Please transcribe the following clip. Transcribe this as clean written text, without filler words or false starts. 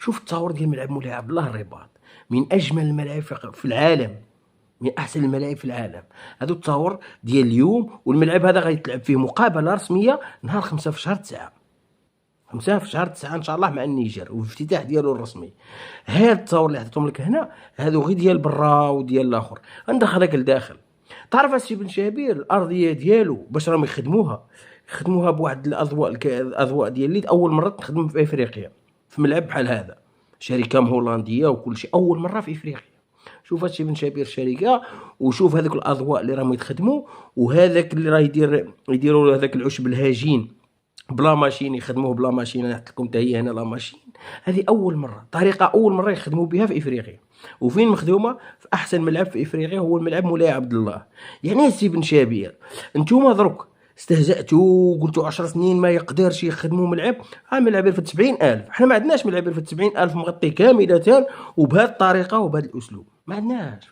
شوف التصاور ديال ملعب مولاي عبد الله الرباط، من أجمل الملاعب في العالم، من أحسن الملاعب في العالم. هادو التصاور ديال اليوم، والملعب هذا غيتلعب فيه مقابلة رسمية نهار 5 في شهر 9. 5 في شهر 9 إن شاء الله مع النيجر، والافتتاح ديالو الرسمي. هاد التصاور اللي عطيتهم لك هنا هادو غير ديال برا وديال الآخر. غندخلك لداخل. تعرف السي بن شابير الأرضية ديالو باش راهم يخدموها بواحد الأضواء ديال الليل، أول مرة تخدم في إفريقيا في ملعب بحال هذا، شركة هولندية وكل شيء، أول مرة في إفريقيا. شوف هادشي بن شابير الشركة، وشوف هذوك الأضواء اللي راهم يتخدموا، وهذاك اللي راه يديروا هذاك العشب الهجين بلا ماشين، يخدموه بلا ماشين. انا نحط لكم حتى هي هنا لا ماشين. هذه اول مره، طريقه اول مره يخدموا بها في افريقيا. وفين مخدومه؟ في احسن ملعب في افريقيا، هو الملعب مولاي عبد الله. يعني السي بن شابير انتوما درك استهزأتوا وقلتوا 10 سنين ما يقدرش يخدموا ملعب. ها ملعب يرفد 70,000، حنا ما عندناش ملعب يرفد 70,000 مغطي كامله وبهذه الطريقه وبهذا الاسلوب، ما عندناش.